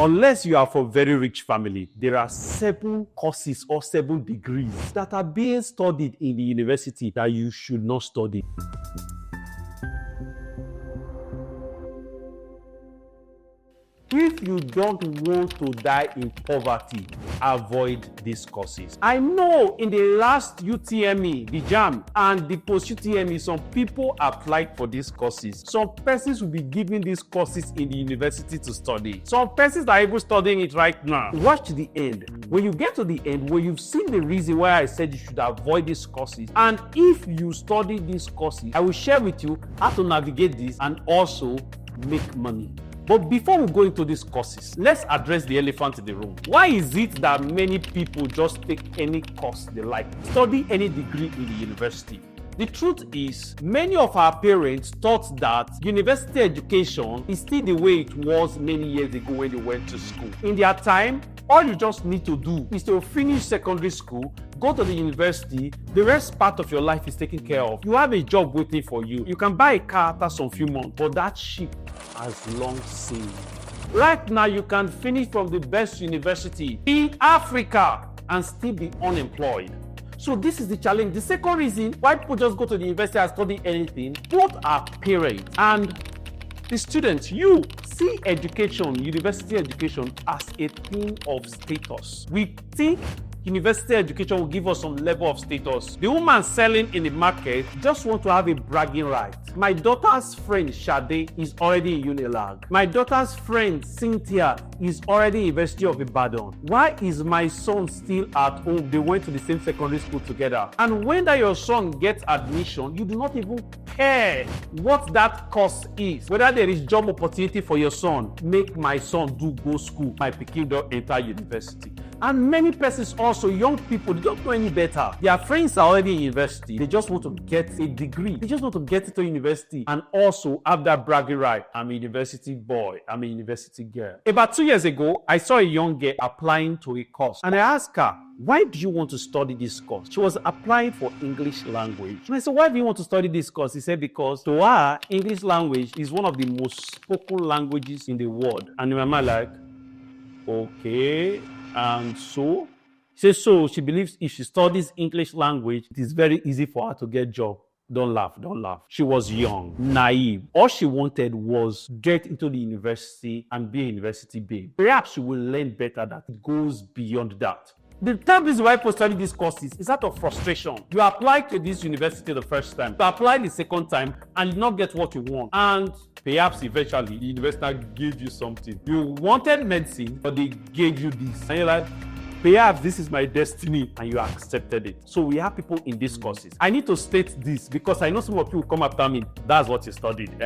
Unless you are from a very rich family, there are 7 courses or 7 degrees that are being studied in the university that you should not study. If you don't want to die in poverty, avoid these courses. I know in the last UTME, the JAM, and the post-UTME, some people applied for these courses. Some persons will be given these courses in the university to study. Some persons are even studying it right now. Watch the end. When you get to the end, where you've seen the reason why I said you should avoid these courses, and if you study these courses, I will share with you how to navigate this and also make money. But before we go into these courses, let's address the elephant in the room. Why is it that many people just take any course they like, study any degree in the university? The truth is, many of our parents thought that university education is still the way it was many years ago when they went to school. In their time, all you just need to do is to finish secondary school, go to the university, the rest part of your life is taken care of. You have a job waiting for you. You can buy a car after some few months, but that ship has long sailed. Right now, you can finish from the best university in Africa and still be unemployed. So this is the challenge. The second reason why people just go to the university and study anything, both our parents and the students, you see education, university education, as a thing of status. We think university education will give us some level of status. The woman selling in the market just want to have a bragging right. My daughter's friend Shade is already in Unilag. My daughter's friend Cynthia is already in University of Ibadan. Why is my son still at home? They went to the same secondary school together. And when that your son gets admission, you do not even care what that course is. Whether there is job opportunity for your son, make my son go school. My pikin don't enter university. And many persons also, young people, they don't know any better. Their friends are already in university. They just want to get a degree. They just want to get into university and also have that bragging right. I'm a university boy. I'm a university girl. About 2 years ago, I saw a young girl applying to a course. And I asked her, why do you want to study this course? She was applying for English language. And I said, why do you want to study this course? He said, because to her, English language is one of the most spoken languages in the world. And in my mind, like, okay. And so, she believes if she studies English language, it is very easy for her to get a job. Don't laugh. She was young, naive. All she wanted was get into the university and be a university babe. Perhaps she will learn better that it goes beyond that. The third reason why people study these courses is out of frustration. You apply to this university the first time, you apply the second time, and you not get what you want. And perhaps eventually, the university gave you something. You wanted medicine, but they gave you this. And you're like, perhaps this is my destiny, and you accepted it. So we have people in these courses. I need to state this because I know some of you will come after me. That's what you studied,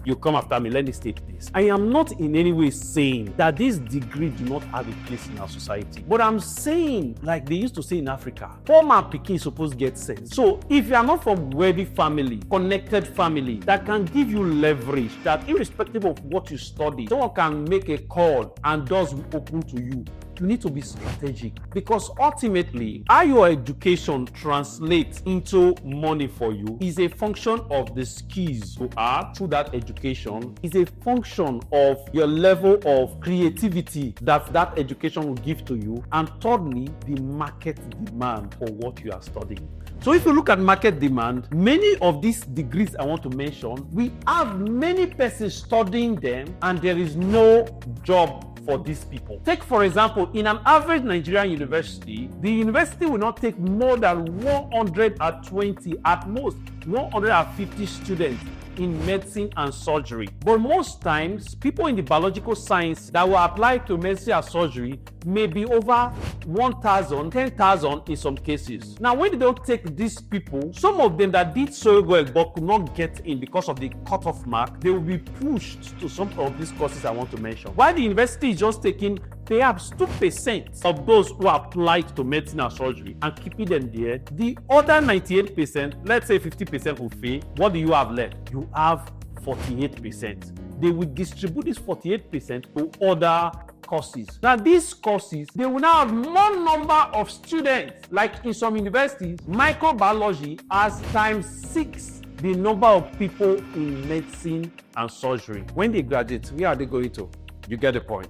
You come after me. Let me state this. I am not in any way saying that this degree do not have a place in our society. But I'm saying, like they used to say in Africa, poor man pikin is supposed to get sense. So if you are not from wealthy family, connected family, that can give you leverage, that irrespective of what you study, someone can make a call and doors will open to you. You need to be strategic because ultimately, how your education translates into money for you is a function of the skills you have through that education, is a function of your level of creativity that education will give to you, and thirdly, the market demand for what you are studying. So if you look at market demand, many of these degrees I want to mention, we have many persons studying them and there is no job for these people. Take for example, in an average Nigerian university, the university will not take more than 120, at most 150 students in medicine and surgery. But most times, people in the biological science that will apply to medicine and surgery may be over 1,000, 10,000 in some cases. Now, when they don't take these people, some of them that did so well but could not get in because of the cutoff mark, they will be pushed to some of these courses I want to mention. While the university is just taking perhaps 2% of those who applied to medicine and surgery and keeping them there, the other 98%, let's say 50% will fail. What do you have left? You have 48%. They will distribute this 48% to other courses. Now, these courses, they will now have more number of students. Like in some universities, microbiology has ×6 the number of people in medicine and surgery. When they graduate, where are they going to? You get the point.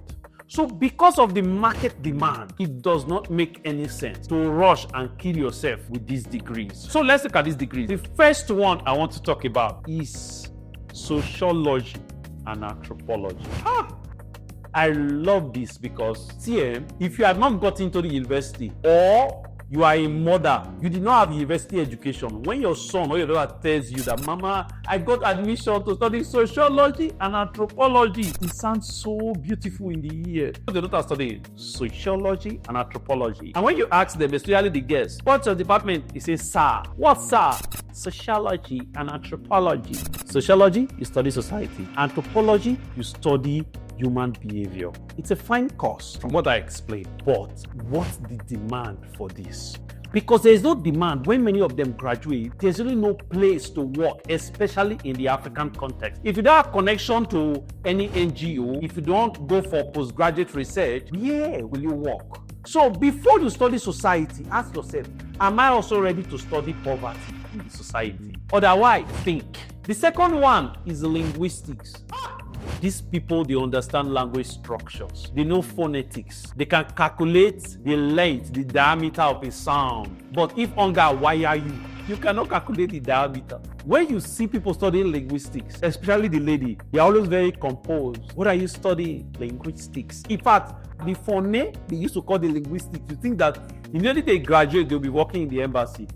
So because of the market demand, it does not make any sense to rush and kill yourself with these degrees. So let's look at these degrees. The first one I want to talk about is sociology and anthropology. I love this because if you have not gotten into the university, or you are a mother, you did not have university education, when your son or your daughter tells you that, Mama, I got admission to study sociology and anthropology, it sounds so beautiful in the ear. The daughter studying sociology and anthropology. And when you ask them, especially the girls, what's your department? He says, sir. What, sir? Sociology and anthropology. Sociology, you study society. Anthropology, you study human behavior. It's a fine course from what I explained, but what's the demand for this? Because there is no demand when many of them graduate. There's really no place to work, especially in the African context. If you don't have connection to any NGO, if you don't go for postgraduate research, where will you work? So before you study society, ask yourself, am I also ready to study poverty in society? Otherwise, think. The second one is linguistics. These people, they understand language structures. They know phonetics. They can calculate the length, the diameter of a sound. But if hunger wire you, you cannot calculate the diameter. When you see people studying linguistics, especially the lady, they're always very composed. What are you studying? Linguistics. In fact, the phone they used to call the linguistics, you think that immediately they graduate, they'll be working in the embassy.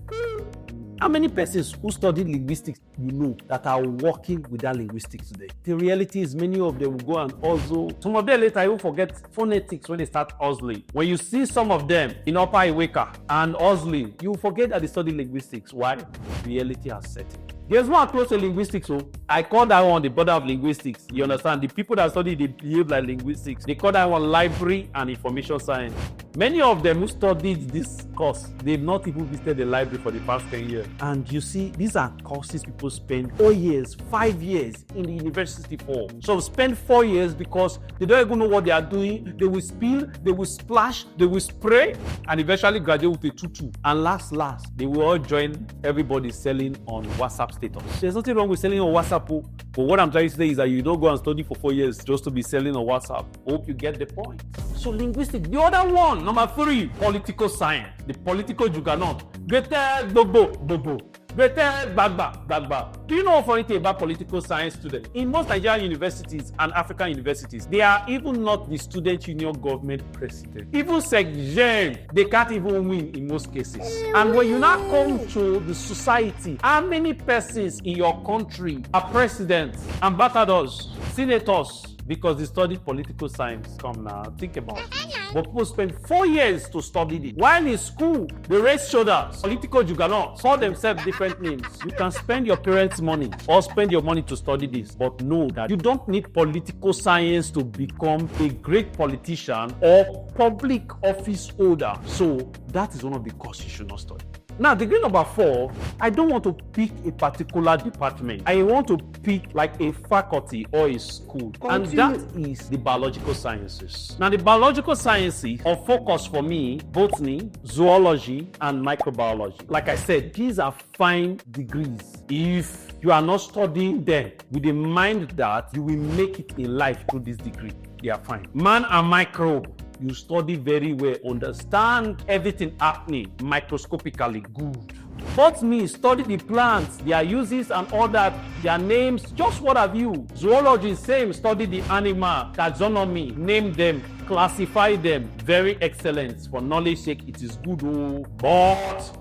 How many persons who study linguistics you know that are working with that linguistics today? The reality is many of them will go and hustle. Some of them later even forget phonetics when they start hustling. When you see some of them in Upper Iweka and hustling, you forget that they study linguistics. Why? Reality has set in. There's one close to linguistics, so I call that one the border of linguistics. You understand? The people that study, they behave like linguistics. They call that one library and information science. Many of them who studied this course, they've not even visited the library for the past 10 years. And you see, these are courses people spend 4 years, 5 years in the university for. So spend 4 years because they don't even know what they are doing. They will spill, they will splash, they will spray, and eventually graduate with a tutu. And last, they will all join everybody selling on WhatsApp status. There's nothing wrong with selling on WhatsApp, but what I'm trying to say is that you don't go and study for 4 years just to be selling on WhatsApp. Hope you get the point. So linguistics. The other one, number 3, political science. The political juggernaut. Greater bobo. Greater bagba. Do you know what funny thing about political science students? In most Nigerian universities and African universities, they are even not the student union government president. Even SecGen, they can't even win in most cases. And when you now come to the society, how many persons in your country are presidents, ambassadors, senators, because they studied political science? Come now, think about it. But people spend 4 years to study it. While in school, they raise shoulders. Political juggernauts call themselves different names. You can spend your parents' money or spend your money to study this, but know that you don't need political science to become a great politician or public office holder. So that is one of the courses you should not study. Now, degree number 4, I don't want to pick a particular department. I want to pick like a faculty or a school. And that is the biological sciences. Now, the biological sciences are focused for me, botany, zoology, and microbiology. Like I said, these are fine degrees. If you are not studying them with the mind that you will make it in life through this degree, they are fine. Man and microbe. You study very well, understand everything happening microscopically, good. Botany, study the plants, their uses and all that, their names, just what have you. Zoology, same, study the animal, taxonomy, name them, classify them, very excellent. For knowledge sake, it is good, but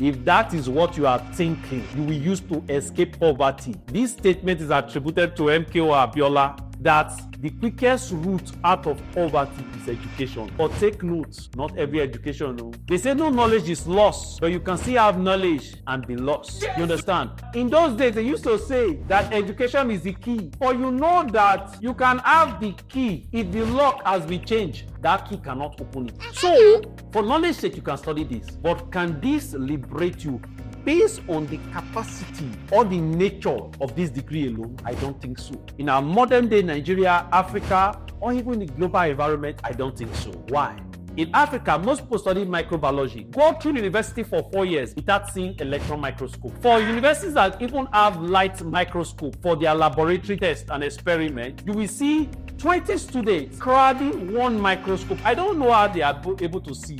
if that is what you are thinking, you will use to escape poverty. This statement is attributed to MKO Abiola, that the quickest route out of poverty is education. But take note, not every education. No. They say no knowledge is lost, but you can still have knowledge and be lost. You understand? In those days, they used to say that education is the key. But you know that you can have the key. If the lock has been changed, that key cannot open it. So, for knowledge sake, you can study this. But can this liberate you? Based on the capacity or the nature of this degree alone, I don't think so. In our modern day Nigeria, Africa, or even the global environment, I don't think so. Why? In Africa, most people study microbiology, go through university for 4 years without seeing electron microscope. For universities that even have light microscope for their laboratory tests and experiment, you will see 20 students crowding one microscope. I don't know how they are able to see.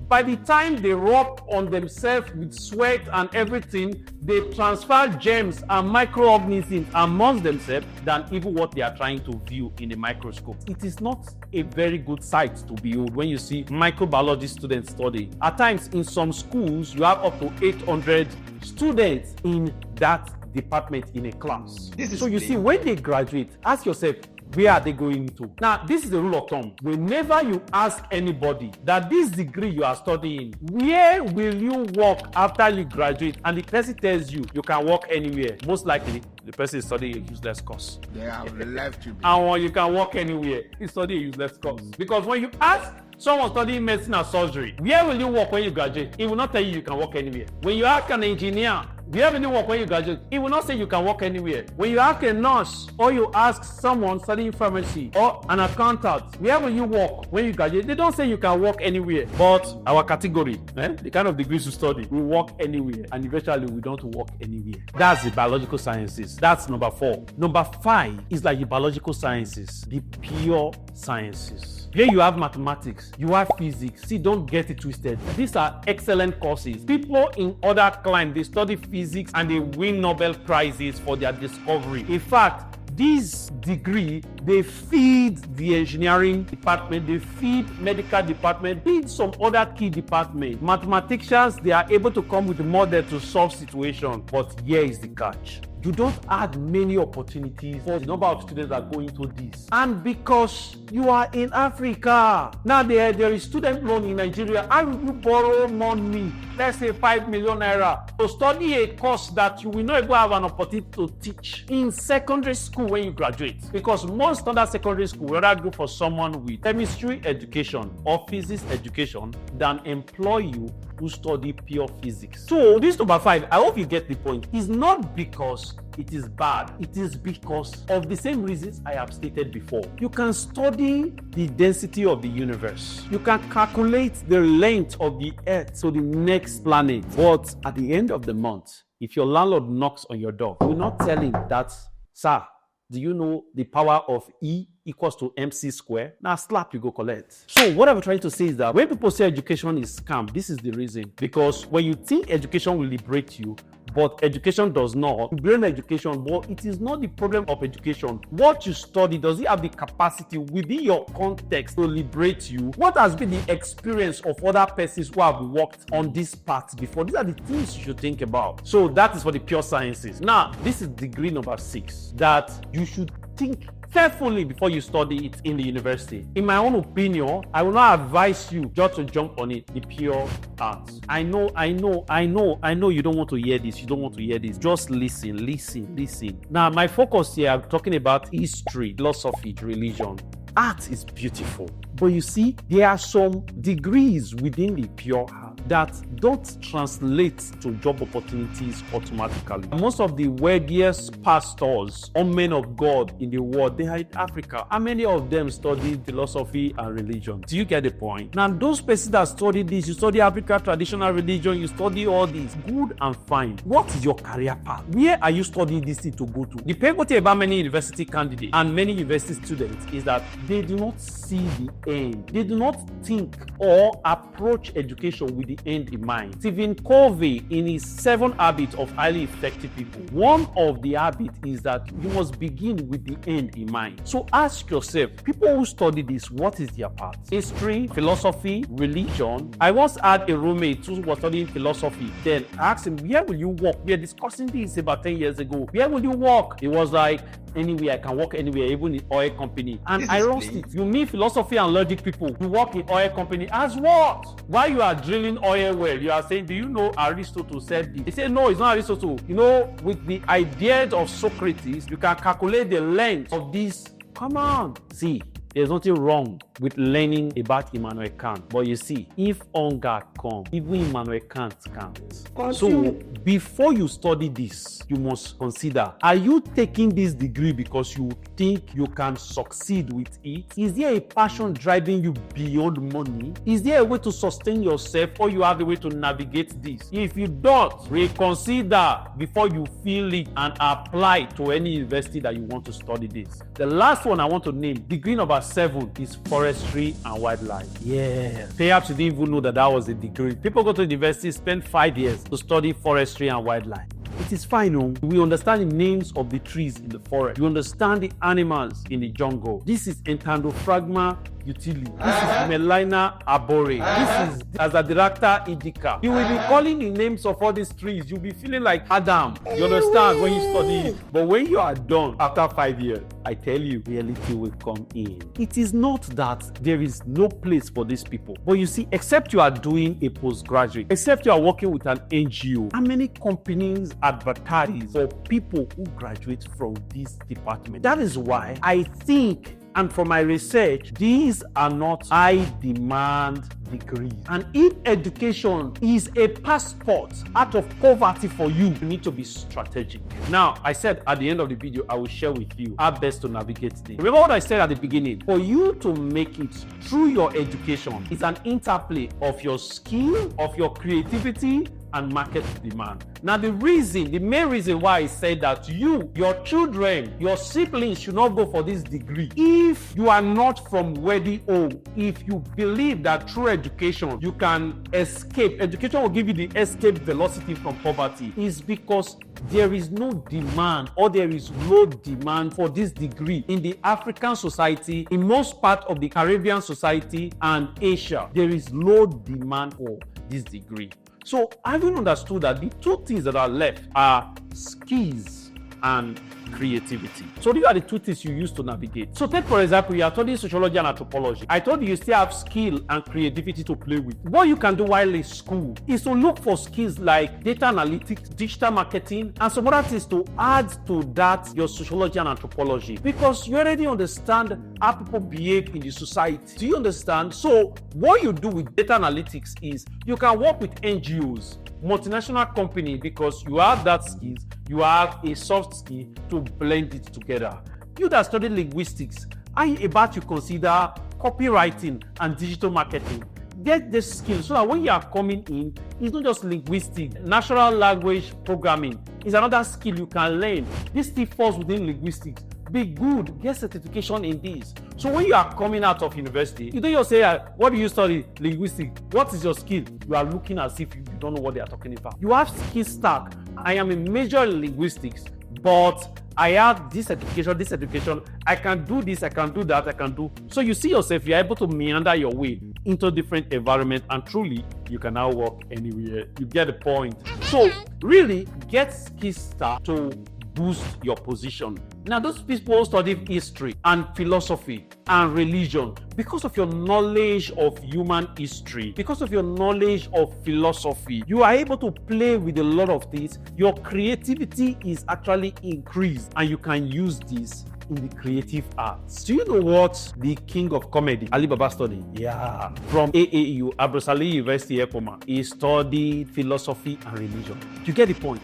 By the time they rub on themselves with sweat and everything, they transfer germs and microorganisms amongst themselves than even what they are trying to view in the microscope. It is not a very good sight to behold when you see microbiology students study. At times, in some schools, you have up to 800 students in that department in a class. So you see, when they graduate, ask yourself, where are they going to? Now, this is the rule of thumb. Whenever you ask anybody that this degree you are studying, where will you work after you graduate? And the person tells you, you can work anywhere. Most likely, the person is studying a useless course. They have left you. And when you can work anywhere, he's studying a useless course. Because when you ask someone studying medicine and surgery, where will you work when you graduate? He will not tell you you can work anywhere. When you ask an engineer, where will you work when you graduate? He will not say you can work anywhere. When you ask a nurse or you ask someone studying pharmacy or an accountant, where will you work when you graduate? They don't say you can work anywhere. But our category, the kind of degrees you study, we work anywhere, and eventually we don't work anywhere. That's the biological sciences. That's number 4. Number 5 is like the biological sciences, the pure sciences. Here you have mathematics, you have physics. See, don't get it twisted. These are excellent courses. People in other climes, they study physics and they win Nobel Prizes for their discovery. In fact, this degree, they feed the engineering department, they feed medical department, feed some other key department. Mathematicians, they are able to come with a model to solve situation. But here is the catch. You don't add many opportunities for the number of students that go into this. And because you are in Africa, now there is student loan in Nigeria. How will you borrow money, let's say 5 million naira, to study a course that you will not even have an opportunity to teach in secondary school when you graduate? Because most other secondary school will rather go for someone with chemistry education or physics education than employ you who study pure physics. So this number 5, I hope you get the point. It's not because it is bad. It is because of the same reasons I have stated before. You can study the density of the universe. You can calculate the length of the earth to the next planet. But at the end of the month, if your landlord knocks on your door, you will not tell him that, sir, do you know the power of E equals to MC square? Now slap, you go collect. So what I'm trying to say is that when people say education is scam, this is the reason. Because when you think education will liberate you, but education does not. You learn education, but it is not the problem of education. What you study, does it have the capacity within your context to liberate you? What has been the experience of other persons who have worked on this path before? These are the things you should think about. So that is for the pure sciences. Now, this is degree number 6 that you should think carefully before you study it in the university. In my own opinion, I will not advise you just to jump on it, the pure arts. I know you don't want to hear this. You don't want to hear this. Just listen. Now, my focus here, I'm talking about history, philosophy, religion. Art is beautiful. But you see, there are some degrees within the pure art that don't translate to job opportunities automatically. Most of the wealthiest pastors or men of God in the world, they are in Africa. How many of them study philosophy and religion? Do you get the point? Now, those persons that study this, you study African traditional religion, you study all this, good and fine. What is your career path? Where are you studying this thing to go to? The difficulty about many university candidates and many university students is that they do not see the end. They do not think or approach education with the end in mind. Stephen Covey, in his 7 habits of highly effective people, one of the habits is that you must begin with the end in mind. So ask yourself, people who study this, what is their path? History, philosophy, religion. I once had a roommate who was studying philosophy. Then I asked him, where will you work? We were discussing this about 10 years ago. Where will you work? He was like, anywhere. I can work anywhere, even in oil company. And I lost it. You mean philosophy and logic people who work in oil company as what? While you are drilling oil well, you are saying, do you know Aristotle said this? They say, no, it's not Aristotle. You know, with the ideas of Socrates, you can calculate the length of this. Come on. See, there's nothing wrong with learning about Immanuel Kant. But you see, if hunger comes, even Immanuel Kant can't. So before you study this, you must consider, are you taking this degree because you think you can succeed with it? Is there a passion driving you beyond money? Is there a way to sustain yourself, or you have a way to navigate this? If you don't, reconsider before you feel it and apply to any university that you want to study this. The last one I want to name, degree number 7, is forestry and wildlife. Yeah, perhaps you didn't even know that was a degree. People go to university, spend 5 years to study forestry and wildlife. It is fine, no? We understand the names of the trees in the forest. You understand the animals in the jungle. This is Entandophragma utili. This is Melina arbore. This is Azadirachta indica. You will be calling the names of all these trees. You'll be feeling like Adam. You understand when you study it. But when you are done after 5 years, I tell you, reality will come in. It is not that there is no place for these people. But you see, except you are doing a postgraduate, except you are working with an NGO, how many companies advertise for people who graduate from this department? That is why I think, and from my research, these are not high demand degrees. And if education is a passport out of poverty for you, you need to be strategic. Now, I said at the end of the video, I will share with you how best to navigate this. Remember what I said at the beginning? For you to make it through your education, it's an interplay of your skill, of your creativity, and market demand. Now, the main reason why I said that you, your children, your siblings should not go for this degree, if you are not from wealthy home, if you believe that through education you can escape, education will give you the escape velocity from poverty, is because there is no demand, or there is low demand for this degree in the African society, in most parts of the Caribbean society and Asia. There is low demand for this degree. So, having understood that, the two things that are left are skills and creativity. So these are the two things you use to navigate. So take, for example, you are studying sociology and anthropology. I told you still have skill and creativity to play with. What you can do while in school is to look for skills like data analytics, digital marketing, and some other things to add to that, your sociology and anthropology, because you already understand how people behave in the society. Do you understand? So what you do with data analytics is you can work with NGOs, multinational company, because you have that skills, you have a soft skill to blend it together. You that study linguistics, are you about to consider copywriting and digital marketing? Get this skill so that when you are coming in, it's not just linguistic. Natural language programming is another skill you can learn. This still falls within linguistics. Be good, get certification in this. So when you are coming out of university, you don't just say, what do you study? Linguistics. What is your skill? You are looking as if you don't know what they are talking about. You have skill stack. I am a major in linguistics, but I have this education. I can do this, I can do that, I can do. So you see yourself, you're able to meander your way into different environments, and truly, you can now work anywhere. You get the point. So really, get skill stack to boost your position. Now, those people study history and philosophy and religion because of your knowledge of human history, because of your knowledge of philosophy. You are able to play with a lot of things. Your creativity is actually increased, and you can use this in the creative arts. Do you know what the king of comedy, Ali Baba, studied? Yeah. From AAU, Abrosali University, Ekoma. He studied philosophy and religion. You get the point?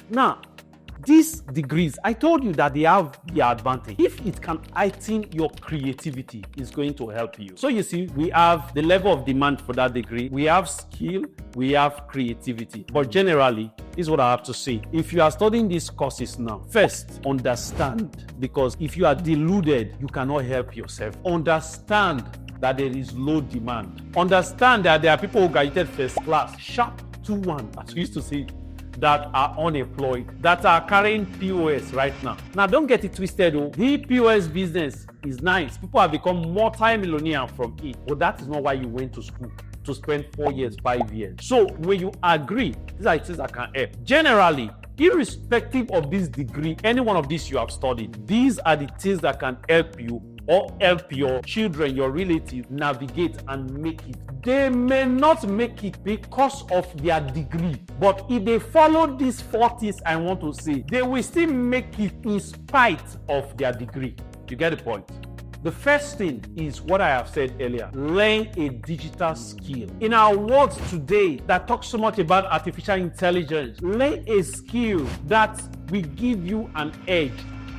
Now, these degrees, I told you that they have the advantage. If it can heighten your creativity, it's going to help you. So you see, we have the level of demand for that degree. We have skill, we have creativity. But generally, this is what I have to say. If you are studying these courses now, first, understand. Because if you are deluded, you cannot help yourself. Understand that there is low demand. Understand that there are people who graduated first class, sharp 2-1, as we used to say, that are unemployed, that are carrying POS right now. Now, don't get it twisted, though. The POS business is nice. People have become multi-millionaire from it. But that is not why you went to school, to spend 4 years, 5 years. So when you agree, these are things that can help. Generally, irrespective of this degree, any one of these you have studied, these are the things that can help you or help your children, your relatives navigate and make it. They may not make it because of their degree, but if they follow these 4 things I want to say, they will still make it in spite of their degree. You get the point? The first thing is what I have said earlier. Learn a digital skill. In our world today that talks so much about artificial intelligence, learn a skill that will give you an edge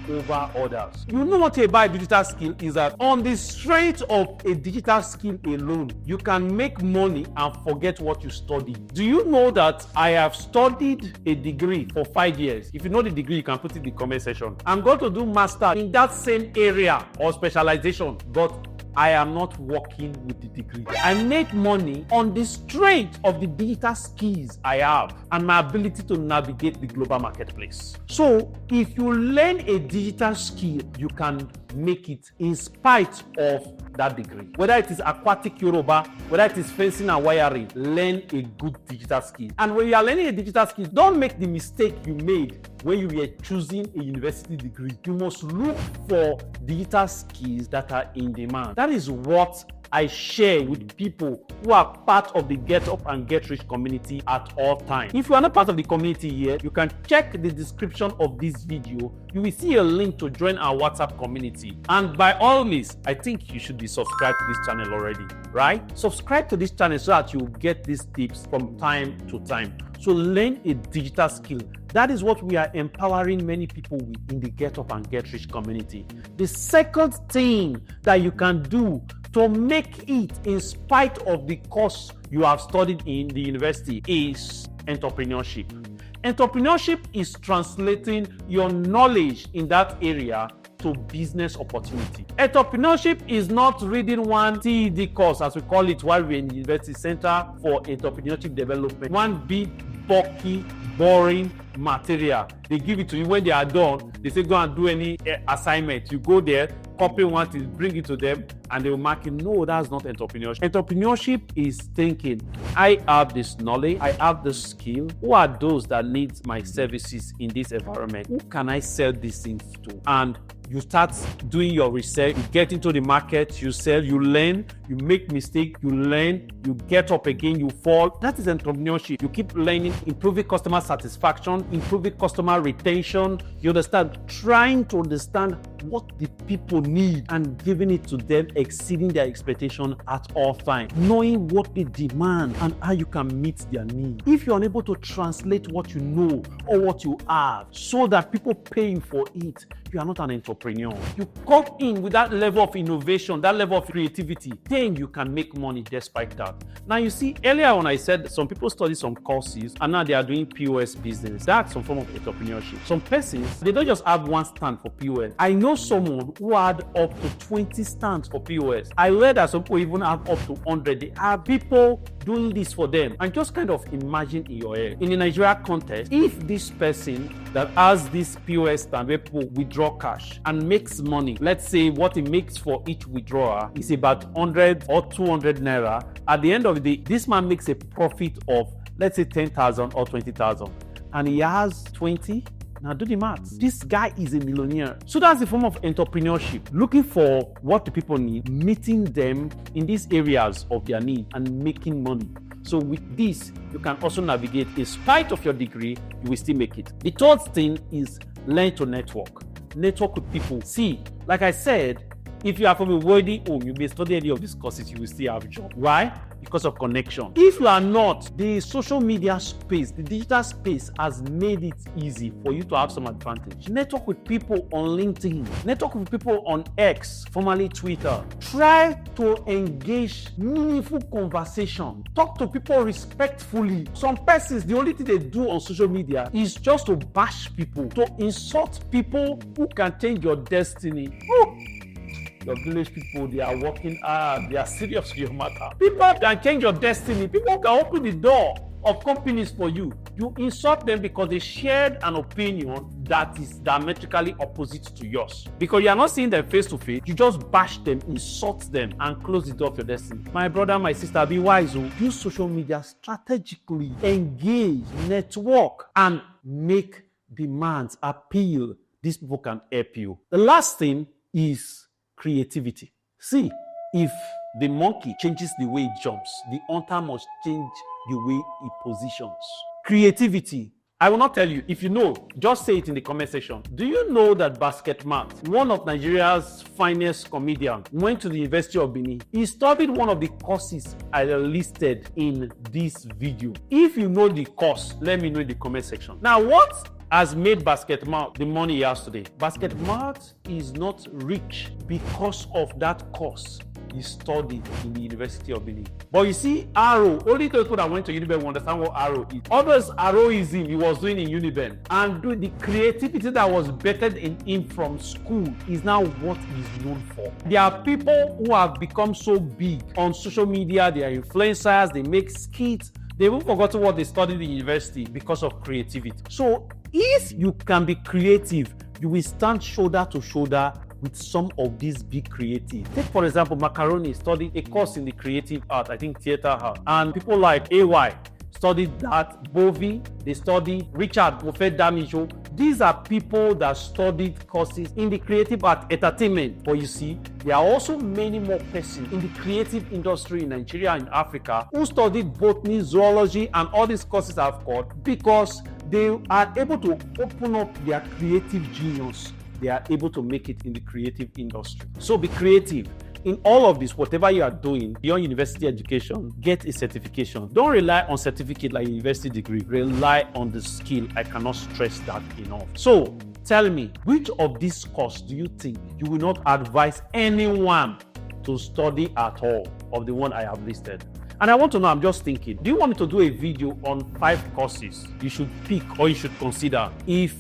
over others. You know what about a digital skill is that on the strength of a digital skill alone, you can make money and forget what you studied. Do you know that I have studied a degree for 5 years? If you know the degree, you can put it in the comment section. I'm going to do master in that same area or specialization, but I am not working with the degree. I make money on the strength of the digital skills I have and my ability to navigate the global marketplace. So if you learn a digital skill, you can make it in spite of that degree. Whether it is aquatic Yoruba, whether it is fencing and wiring, learn a good digital skill. And when you are learning a digital skill, don't make the mistake you made when you were choosing a university degree. You must look for digital skills that are in demand. That is what I share with people who are part of the Get Up and Get Rich community at all times. If you are not part of the community here, you can check the description of this video. You will see a link to join our WhatsApp community. And by all means, I think you should be subscribed to this channel already, right? Subscribe to this channel so that you get these tips from time to time. So learn a digital skill. That is what we are empowering many people with in the Get Up and Get Rich community. The second thing that you can do to make it in spite of the course you have studied in the university is entrepreneurship. Entrepreneurship is translating your knowledge in that area to business opportunity. Entrepreneurship is not reading one TED course, as we call it while we're in the University Center for Entrepreneurship Development. One big, bulky, boring material. They give it to you. When they are done, they say go and do any assignment. You go there, copy one thing, bring it to them, and they will mark it. No, that's not entrepreneurship. Entrepreneurship is thinking, I have this knowledge, I have this skill. Who are those that need my services in this environment? Who can I sell these things to? And you start doing your research, you get into the market, you sell, you learn, you make mistakes, you learn, you get up again, you fall. That is entrepreneurship. You keep learning, improving customer satisfaction, improving customer retention. You understand, trying to understand what the people need and giving it to them, exceeding their expectation at all times, knowing what they demand and how you can meet their needs. If you're unable to translate what you know or what you have so that people pay you for it, you are not an entrepreneur. You come in with that level of innovation, that level of creativity, then you can make money despite that. Now you see, earlier when I said some people study some courses and now they are doing POS business, that's some form of entrepreneurship. Some persons, they don't just have one stand for POS. I know someone who had up to 20 stands for POS. I read that some people even have up to 100. They have people doing this for them. And just kind of imagine in your head, in the Nigeria context, if this person that has this POS stand where people withdraw cash and makes money, let's say what he makes for each withdrawal is about 100 or 200 naira. At the end of the day, this man makes a profit of, let's say, 10,000 or 20,000, and he has 20. Now do the maths. This guy is a millionaire. So that's the form of entrepreneurship. Looking for what the people need, meeting them in these areas of their need and making money. So with this, you can also navigate. In spite of your degree, you will still make it. The third thing is learn to network. Network with people. See, like I said, if you are from a wealthy home, you may study any of these courses, you will still have a job. Why? Because of connection. If you are not, the social media space, the digital space has made it easy for you to have some advantage. Network with people on LinkedIn. Network with people on X, formerly Twitter. Try to engage meaningful conversation. Talk to people respectfully. Some persons, the only thing they do on social media is just to bash people, to insult people who can change your destiny. Your village people, they are working hard, they are serious with your matter. People can change your destiny. People can open the door of companies for you. You insult them because they shared an opinion that is diametrically opposite to yours. Because you are not seeing them face to face, you just bash them, insult them, and close the door of your destiny. My brother, my sister, be wise. Use social media strategically, engage, network, and make demands, appeal. These people can help you. The last thing is creativity. See, if the monkey changes the way it jumps, the hunter must change the way he positions. Creativity. I will not tell you. If you know, just say it in the comment section. Do you know that Basket Matt, one of Nigeria's finest comedians, went to the University of Benin? He studied one of the courses I listed in this video. If you know the course, let me know in the comment section. Now, what has made Basket Matt the money he has today? Basket Matt is not rich because of that course he studied in the University of Benin. But you see, Arrow, only the people that went to Uniben will understand what Arrow is. Others, Arrowism he was doing in Uniben, and the creativity that was bettered in him from school is now what he's known for. There are people who have become so big on social media, they are influencers, they make skits, they even forgotten what they studied in university because of creativity. So if you can be creative, you will stand shoulder to shoulder with some of these big creatives. Take for example, Macaroni studied a course in the creative art, I think theater art, and people like AY studied that, Bovi, they studied, Richard Buffet Damijo. These are people that studied courses in the creative art, entertainment. But you see, there are also many more persons in the creative industry in Nigeria and Africa who studied botany, zoology, and all these courses I've called because they are able to open up their creative genius. They are able to make it in the creative industry. So be creative. In all of this, whatever you are doing beyond university education, get a certification. Don't rely on certificate like university degree. Rely on the skill. I cannot stress that enough. So tell me, which of these courses do you think you will not advise anyone to study at all of the one I have listed? And I want to know, I'm just thinking, do you want me to do a video on 5 courses you should pick or you should consider if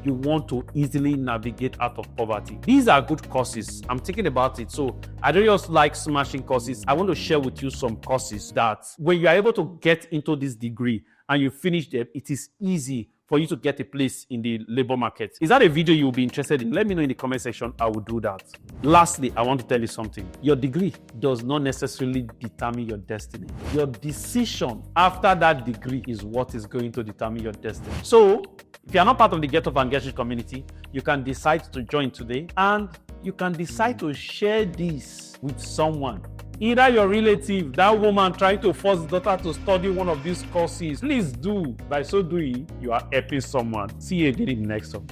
you want to easily navigate out of poverty? These are good courses. I'm thinking about it. So I don't just like smashing courses. I want to share with you some courses that when you are able to get into this degree and you finish them, it is easy for you to get a place in the labor market. Is that a video you'll be interested in? Let me know in the comment section. I will do that. Lastly, I want to tell you something. Your degree does not necessarily determine your destiny. Your decision after that degree is what is going to determine your destiny. So if you are not part of the Get Up and Get Rich community, you can decide to join today and you can decide to share this with someone. Either your relative, that woman trying to force the daughter to study one of these courses. Please do. By so doing, you are helping someone. See you again in the next one.